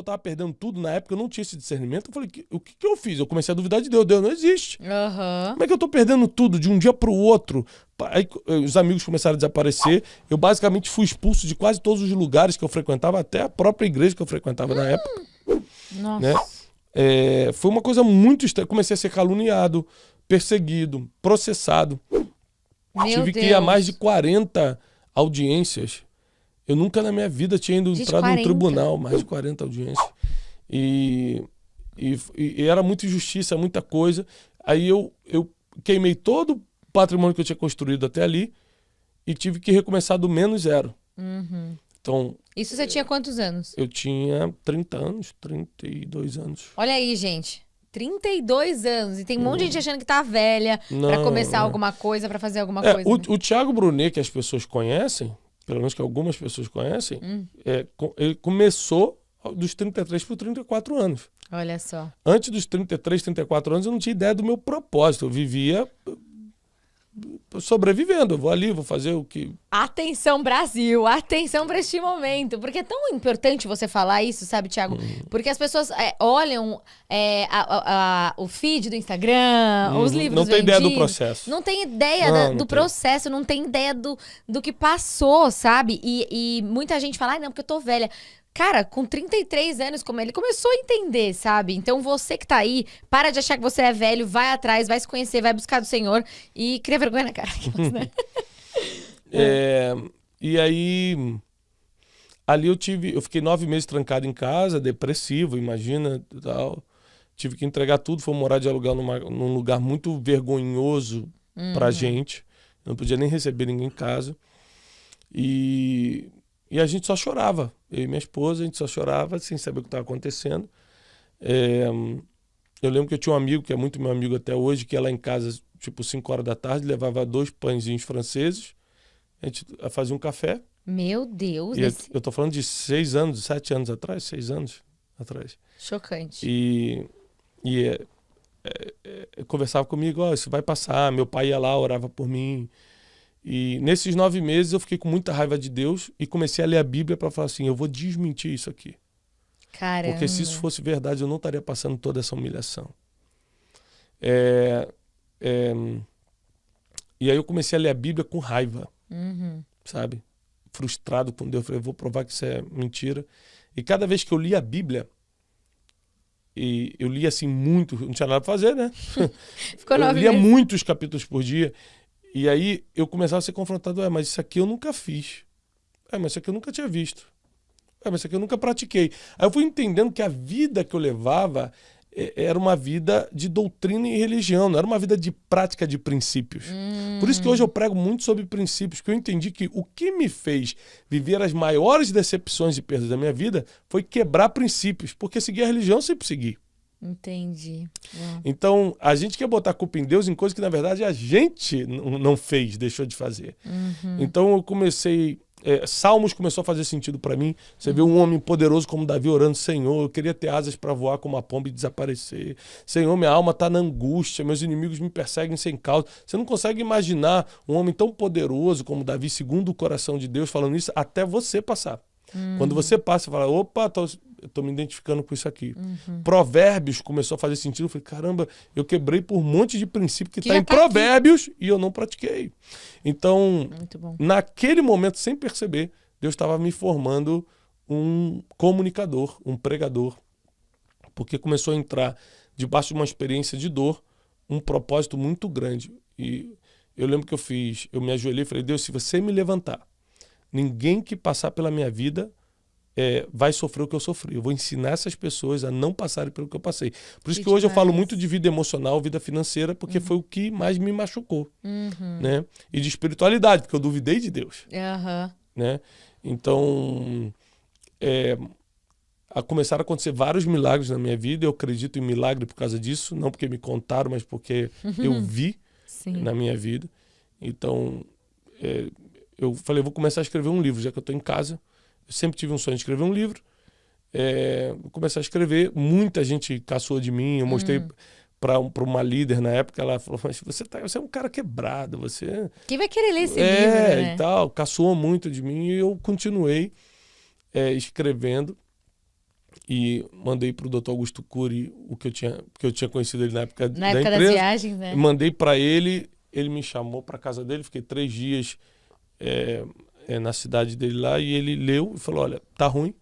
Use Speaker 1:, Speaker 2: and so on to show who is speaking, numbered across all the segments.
Speaker 1: eu tava perdendo tudo, na época eu não tinha esse discernimento, eu falei, o que eu fiz? Eu comecei a duvidar de Deus. Deus não existe. Como é que eu tô perdendo tudo de um dia pro outro? Aí os amigos começaram a desaparecer. Eu basicamente fui expulso de quase todos os lugares que eu frequentava, até a própria igreja que eu frequentava na época.
Speaker 2: Nossa.
Speaker 1: Né? Foi uma coisa muito estranha. Comecei a ser caluniado, perseguido, processado. Tive que ir a mais de 40 audiências. Eu nunca na minha vida tinha entrado num tribunal, mais de 40 audiências. E era muita injustiça, muita coisa. Aí eu queimei todo o patrimônio que eu tinha construído até ali e tive que recomeçar do -0. Então,
Speaker 2: isso você tinha quantos anos?
Speaker 1: Eu tinha 30 anos, 32 anos.
Speaker 2: Olha aí, gente. 32 anos. E tem um monte de gente achando que tá velha pra começar alguma coisa, pra fazer alguma coisa.
Speaker 1: O Thiago Brunet, que as pessoas conhecem, pelo menos que algumas pessoas conhecem, ele começou dos 33 para 34 anos.
Speaker 2: Olha só.
Speaker 1: Antes dos 33, 34 anos, eu não tinha ideia do meu propósito. Eu vivia sobrevivendo. Eu vou ali, vou fazer o que...
Speaker 2: Atenção, Brasil! Atenção para este momento! Porque é tão importante você falar isso, sabe, Thiago? Porque as pessoas olham o feed do Instagram, os livros
Speaker 1: não tem
Speaker 2: vendidos,
Speaker 1: ideia do processo.
Speaker 2: Não tem ideia do processo, não tem ideia do que passou, sabe? E muita gente fala, não, porque eu tô velha. Cara, com 33 anos, como ele começou a entender, sabe? Então você que tá aí, para de achar que você é velho, vai atrás, vai se conhecer, vai buscar do Senhor e cria vergonha na cara. Né?
Speaker 1: E aí, ali eu fiquei 9 meses trancado em casa, depressivo, imagina, tal. Tive que entregar tudo, fui morar de aluguel num lugar muito vergonhoso pra gente. Eu não podia nem receber ninguém em casa. E a gente só chorava. Eu e minha esposa, a gente só chorava sem saber o que estava acontecendo. Eu lembro que eu tinha um amigo, que é muito meu amigo até hoje, que ia lá em casa, tipo 5 horas da tarde, levava 2 pãezinhos franceses, a gente fazia um café.
Speaker 2: Meu Deus!
Speaker 1: Eu tô falando de 6 anos, 7 anos atrás, 6 anos atrás.
Speaker 2: Chocante.
Speaker 1: Conversava comigo, isso vai passar. Meu pai ia lá, orava por mim. E nesses 9 meses eu fiquei com muita raiva de Deus e comecei a ler a Bíblia para falar assim, eu vou desmentir isso aqui.
Speaker 2: Caramba.
Speaker 1: Porque se isso fosse verdade, eu não estaria passando toda essa humilhação. E aí eu comecei a ler a Bíblia com raiva, sabe? Frustrado com Deus. Eu falei, eu vou provar que isso é mentira. E cada vez que eu li a Bíblia, e eu lia assim muito, não tinha nada para fazer, né?
Speaker 2: Ficou 9
Speaker 1: meses. Eu lia
Speaker 2: meses.
Speaker 1: muitos capítulos por dia. E aí eu começava a ser confrontado, mas isso aqui eu nunca fiz. Mas isso aqui eu nunca tinha visto. Mas isso aqui eu nunca pratiquei. Aí eu fui entendendo que a vida que eu levava era uma vida de doutrina e religião, não era uma vida de prática de princípios. Por isso que hoje eu prego muito sobre princípios, porque eu entendi que o que me fez viver as maiores decepções e perdas da minha vida foi quebrar princípios, porque seguir a religião eu sempre segui.
Speaker 2: Entendi.
Speaker 1: Então, a gente quer botar a culpa em Deus em coisas que, na verdade, a gente não fez, deixou de fazer. Então, eu comecei... Salmos começou a fazer sentido para mim. Você vê um homem poderoso como Davi orando, Senhor, eu queria ter asas para voar como uma pomba e desaparecer. Senhor, minha alma está na angústia, meus inimigos me perseguem sem causa. Você não consegue imaginar um homem tão poderoso como Davi, segundo o coração de Deus, falando isso, até você passar. Quando você passa, você fala, opa, eu tô me identificando com isso aqui. Provérbios começou a fazer sentido. Eu falei, caramba, eu quebrei por um monte de princípio que está em Provérbios e eu não pratiquei. Então, naquele momento, sem perceber, Deus estava me formando um comunicador, um pregador. Porque começou a entrar, debaixo de uma experiência de dor, um propósito muito grande. E eu lembro que eu me ajoelhei e falei, Deus, se você me levantar, ninguém que passar pela minha vida vai sofrer o que eu sofri. Eu vou ensinar essas pessoas a não passarem pelo que eu passei. Por isso que hoje eu falo muito de vida emocional, vida financeira, porque foi o que mais me machucou. Né? E de espiritualidade, porque eu duvidei de Deus. Né? Então, começaram a acontecer vários milagres na minha vida. Eu acredito em milagre por causa disso, não porque me contaram, mas porque eu vi na minha vida. Então, eu falei, vou começar a escrever um livro, já que eu estou em casa. Eu sempre tive um sonho de escrever um livro. Vou começar a escrever. Muita gente caçou de mim. Eu mostrei para uma líder na época. Ela falou, mas você é um cara quebrado.
Speaker 2: Quem vai querer ler esse livro, né?
Speaker 1: E tal. Caçou muito de mim e eu continuei escrevendo. e mandei para o Dr. Augusto Cury o que eu tinha conhecido ele na época da
Speaker 2: época
Speaker 1: empresa.
Speaker 2: Das viagens, né?
Speaker 1: Mandei para ele, ele me chamou para casa dele, fiquei 3 dias na cidade dele lá, e ele leu e falou, olha, tá ruim,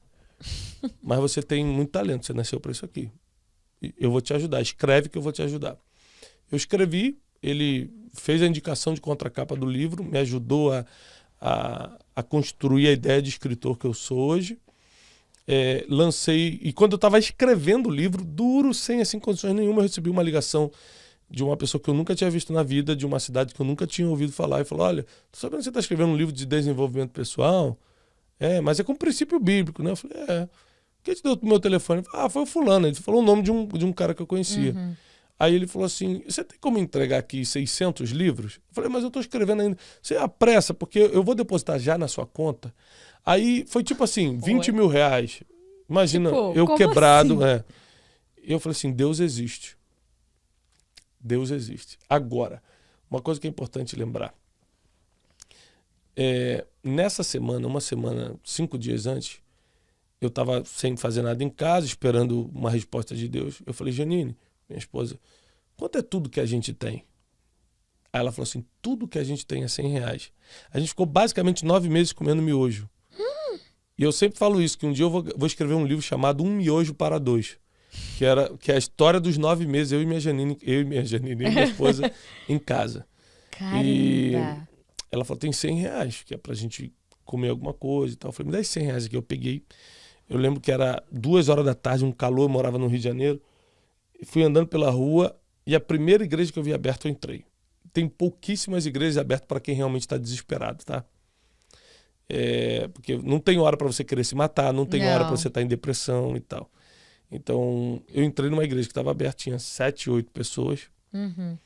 Speaker 1: mas você tem muito talento, você nasceu para isso aqui. Eu vou te ajudar, escreve que eu vou te ajudar. Eu escrevi, ele fez a indicação de contracapa do livro, me ajudou a construir a ideia de escritor que eu sou hoje. Lancei, e quando eu estava escrevendo o livro, duro, sem assim, condições nenhuma, eu recebi uma ligação de uma pessoa que eu nunca tinha visto na vida, de uma cidade que eu nunca tinha ouvido falar, e falou, olha, tô sabendo que você está escrevendo um livro de desenvolvimento pessoal, mas é com princípio bíblico, né? Eu falei, quem te deu o meu telefone? Foi o fulano, ele falou o nome de um cara que eu conhecia.
Speaker 2: Uhum.
Speaker 1: Aí ele falou assim, você tem como entregar aqui 600 livros? Eu falei, mas eu estou escrevendo ainda. Você apressa, porque eu vou depositar já na sua conta. Aí foi tipo assim, 20 mil reais. Imagina,
Speaker 2: tipo,
Speaker 1: eu quebrado.
Speaker 2: Assim?
Speaker 1: Eu falei assim, Deus existe. Deus existe. Agora, uma coisa que é importante lembrar. Nessa semana, 5 dias antes, eu estava sem fazer nada em casa, esperando uma resposta de Deus. Eu falei, Janine, minha esposa, quanto é tudo que a gente tem? Aí ela falou assim, tudo que a gente tem é 100 reais. A gente ficou basicamente 9 meses comendo miojo. E eu sempre falo isso, que um dia eu vou escrever um livro chamado Um Miojo para Dois, que é a história dos 9 meses, eu e minha Janine, e minha esposa, em casa.
Speaker 2: Caramba.
Speaker 1: E ela falou, tem 100 reais, que é pra gente comer alguma coisa e tal. Eu falei, me dá 100 reais aqui. Eu peguei, eu lembro que era 2 horas da tarde, um calor, eu morava no Rio de Janeiro. Fui andando pela rua e a primeira igreja que eu vi aberta eu entrei. Tem pouquíssimas igrejas abertas para quem realmente está desesperado, tá? Porque não tem hora para você querer se matar, não tem hora para você estar em depressão e tal. Então, eu entrei numa igreja que estava aberta, tinha 7, 8 pessoas.
Speaker 2: Uhum.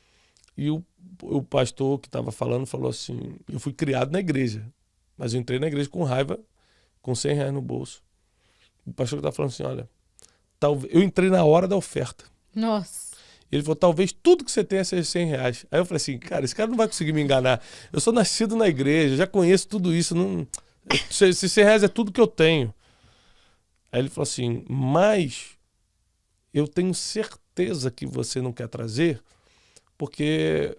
Speaker 1: E o pastor que estava falando falou assim, eu fui criado na igreja, mas eu entrei na igreja com raiva, com 100 reais no bolso. O pastor que estava falando assim, olha, eu entrei na hora da oferta.
Speaker 2: Nossa.
Speaker 1: Ele falou, talvez tudo que você tenha seja 100 reais. Aí eu falei assim, cara, esse cara não vai conseguir me enganar. Eu sou nascido na igreja, já conheço tudo isso. Se 100 reais é tudo que eu tenho. Aí ele falou assim, mas eu tenho certeza que você não quer trazer porque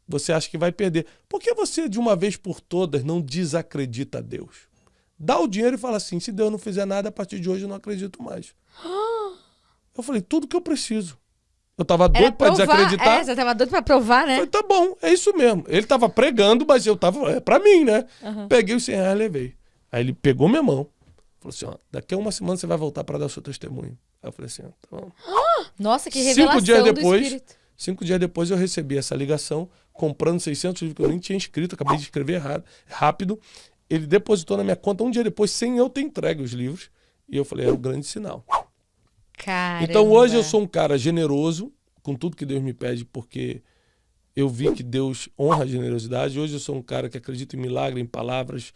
Speaker 1: você acha que vai perder. Por que você, de uma vez por todas, não desacredita a Deus? Dá o dinheiro e fala assim, se Deus não fizer nada, a partir de hoje eu não acredito mais. Eu falei, tudo que eu preciso. Eu tava doido pra desacreditar.
Speaker 2: Você tava doido pra provar, né?
Speaker 1: Eu falei, tá bom, é isso mesmo. Ele tava pregando, mas eu tava, é pra mim, né? Uhum. Peguei os 100 reais e levei. Aí ele pegou minha mão. Falou assim, ó, daqui a 1 semana você vai voltar pra dar o seu testemunho. Aí eu falei assim, ó, tá bom.
Speaker 2: Nossa, que revelação do Espírito.
Speaker 1: 5 dias depois eu recebi essa ligação, comprando 600 livros que eu nem tinha escrito, acabei de escrever rápido. Ele depositou na minha conta 1 dia depois, sem eu ter entregue os livros. E eu falei, era um grande sinal.
Speaker 2: Caramba.
Speaker 1: Então hoje eu sou um cara generoso com tudo que Deus me pede, porque eu vi que Deus honra a generosidade. Hoje eu sou um cara que acredita em milagre, em palavras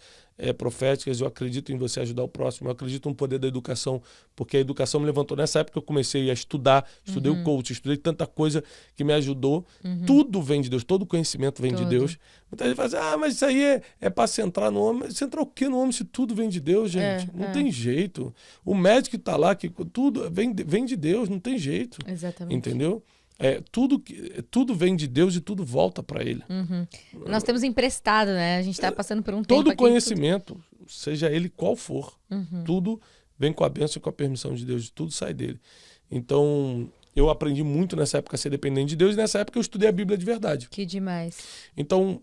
Speaker 1: proféticas. Eu acredito em você ajudar o próximo. Eu acredito no poder da educação, porque a educação me levantou. Nessa época eu comecei a estudar, estudei o coach, estudei tanta coisa que me ajudou. Tudo vem de Deus, todo conhecimento vem de Deus. Muita gente fala assim, mas isso aí é para centrar no homem. Centrar o quê no homem se tudo vem de Deus, gente? Não tem jeito. O médico que está lá, que tudo vem de Deus, não tem jeito.
Speaker 2: Exatamente.
Speaker 1: Entendeu? Tudo vem de Deus e tudo volta para Ele.
Speaker 2: Nós temos emprestado, né? A gente está passando por um tempo
Speaker 1: todo conhecimento, seja ele qual for, tudo vem com a bênção e com a permissão de Deus, tudo sai dele. Então, eu aprendi muito nessa época a ser dependente de Deus, e nessa época eu estudei a Bíblia de verdade.
Speaker 2: Que demais.
Speaker 1: Então,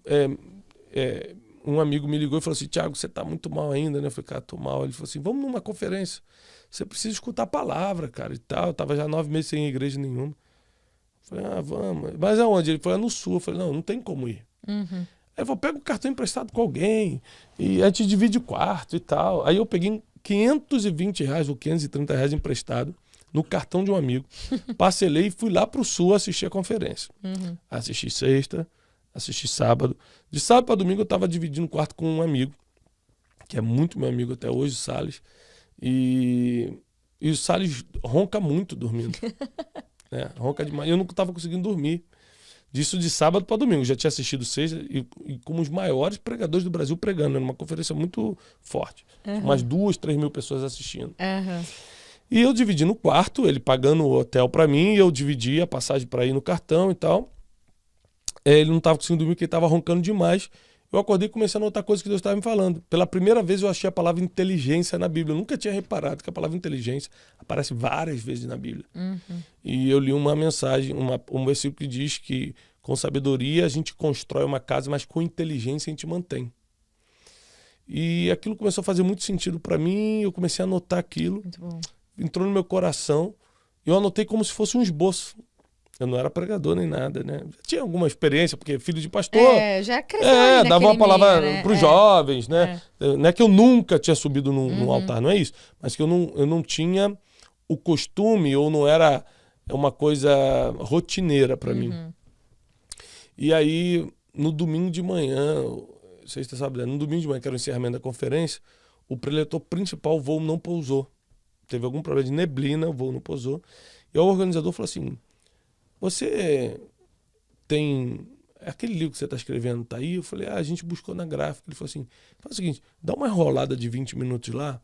Speaker 1: um amigo me ligou e falou assim, Thiago, você está muito mal ainda, né? Eu falei, cara, tô mal. Ele falou assim, vamos numa conferência. Você precisa escutar a palavra, cara, e tal. Eu tava já 9 meses sem igreja nenhuma. Eu falei, vamos. Mas aonde? Ele falou, no sul. Eu falei, não tem como ir. Aí ele falou, pega um cartão emprestado com alguém e a gente divide o quarto e tal. Aí eu peguei 520 reais ou 530 reais emprestado no cartão de um amigo. Parcelei e fui lá pro sul assistir a conferência. Assisti sexta, assisti sábado. De sábado para domingo eu estava dividindo o quarto com um amigo, que é muito meu amigo até hoje, o Salles. E o Salles ronca muito dormindo. Ronca demais. Eu não estava conseguindo dormir. Disso de sábado para domingo. Já tinha assistido sexta e com os maiores pregadores do Brasil pregando. Era uma conferência muito forte. Umas 2, 3 mil pessoas assistindo. E eu dividi no quarto, ele pagando o hotel pra mim, e eu dividi a passagem pra ir no cartão e tal. Ele não tava conseguindo dormir porque ele tava roncando demais. Eu acordei e comecei a notar coisas que Deus estava me falando. Pela primeira vez eu achei a palavra inteligência na Bíblia. Eu nunca tinha reparado que a palavra inteligência aparece várias vezes na Bíblia. E eu li uma mensagem, um versículo que diz que com sabedoria a gente constrói uma casa, mas com inteligência a gente mantém. E aquilo começou a fazer muito sentido para mim, eu comecei a anotar aquilo.
Speaker 2: Muito bom.
Speaker 1: Entrou no meu coração. Eu anotei como se fosse um esboço. Eu não era pregador nem nada, né? Tinha alguma experiência, porque filho de pastor.
Speaker 2: Já cresceu
Speaker 1: dava uma palavra para os jovens, né?
Speaker 2: É.
Speaker 1: Não é que eu nunca tinha subido num altar, não é isso. Mas que eu não tinha o costume, ou não era uma coisa rotineira para mim. E aí, no domingo de manhã, sexta, sábado, no domingo de manhã, que era o encerramento da conferência, o preletor principal, o voo não pousou. Teve algum problema de neblina, o voo não pousou. E o organizador falou assim: você tem aquele livro que você está escrevendo, tá aí? Eu falei: a gente buscou na gráfica. Ele falou assim: faz o seguinte, dá uma enrolada de 20 minutos lá,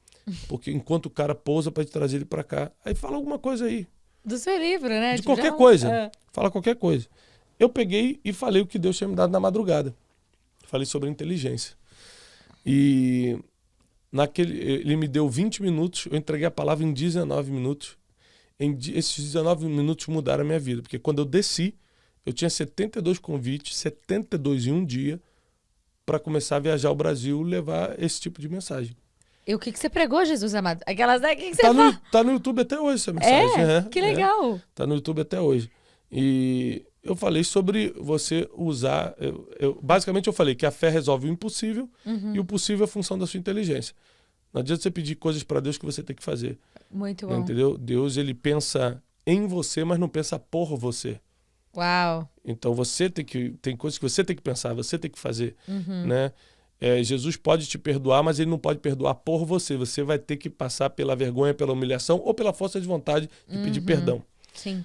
Speaker 1: porque enquanto o cara pousa para te trazer ele para cá, aí fala alguma coisa aí.
Speaker 2: Do seu livro, né?
Speaker 1: De qualquer coisa. Fala qualquer coisa. Eu peguei e falei o que Deus tinha me dado na madrugada. Falei sobre inteligência. E ele me deu 20 minutos, eu entreguei a palavra em 19 minutos. Esses 19 minutos mudaram a minha vida, porque quando eu desci, eu tinha 72 convites, 72 em um dia, para começar a viajar ao Brasil e levar esse tipo de mensagem.
Speaker 2: E o que você pregou, Jesus amado? Aquelas, né? O que você fala?
Speaker 1: Tá no YouTube até hoje essa mensagem.
Speaker 2: Que legal.
Speaker 1: Tá no YouTube até hoje. E eu falei sobre você usar... basicamente eu falei que a fé resolve o impossível e o possível é a função da sua inteligência. Não adianta você pedir coisas para Deus que você tem que fazer.
Speaker 2: Muito bom.
Speaker 1: Entendeu? Deus, ele pensa em você, mas não pensa por você.
Speaker 2: Uau.
Speaker 1: Então tem coisas que você tem que pensar, você tem que fazer, né? Jesus pode te perdoar, mas ele não pode perdoar por você. Você vai ter que passar pela vergonha, pela humilhação ou pela força de vontade de pedir perdão.
Speaker 2: Sim.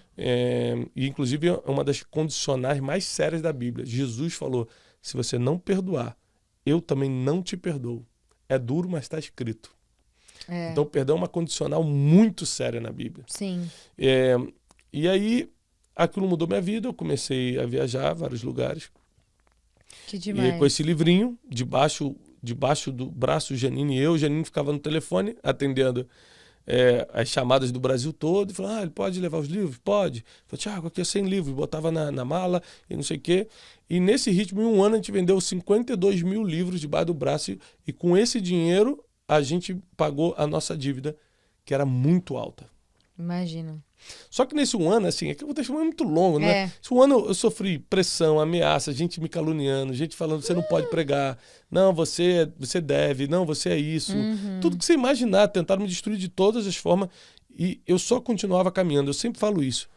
Speaker 1: E inclusive é uma das condicionais mais sérias da Bíblia. Jesus falou: se você não perdoar, eu também não te perdoo. É duro, mas está escrito. Então, perdão é uma condicional muito séria na Bíblia.
Speaker 2: Sim.
Speaker 1: E aí, aquilo mudou minha vida. Eu comecei a viajar a vários lugares.
Speaker 2: Que demais.
Speaker 1: E com esse livrinho, debaixo do braço, o Janine ficava no telefone, atendendo as chamadas do Brasil todo. E falou: ele pode levar os livros? Pode. Falei: Thiago, aqui é 100 livros. Botava na mala e não sei o quê. E nesse ritmo, em um ano, a gente vendeu 52 mil livros debaixo do braço. E com esse dinheiro, a gente pagou a nossa dívida, que era muito alta.
Speaker 2: Imagino.
Speaker 1: Só que nesse um ano, assim, é que o testemunho é muito longo, né? Esse um ano eu sofri pressão, ameaça, gente me caluniando, gente falando: você não pode pregar, não, você deve, não, você é isso. Tudo que você imaginar, tentaram me destruir de todas as formas, e eu só continuava caminhando. Eu sempre falo isso: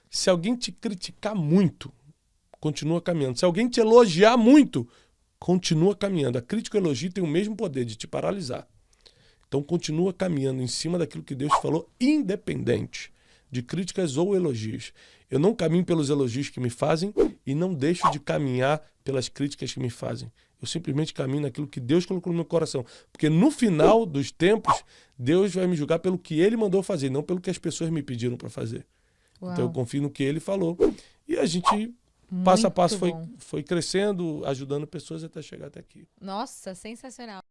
Speaker 1: se alguém te criticar muito, continua caminhando. Se alguém te elogiar muito, continua caminhando. A crítica e o elogio tem o mesmo poder de te paralisar. Então continua caminhando em cima daquilo que Deus falou, independente de críticas ou elogios. Eu não caminho pelos elogios que me fazem e não deixo de caminhar pelas críticas que me fazem. Eu simplesmente caminho naquilo que Deus colocou no meu coração. Porque no final dos tempos, Deus vai me julgar pelo que Ele mandou fazer, não pelo que as pessoas me pediram para fazer. Uau. Então eu confio no que Ele falou. E a gente, passo a passo, foi crescendo, ajudando pessoas até chegar até aqui.
Speaker 2: Nossa, sensacional.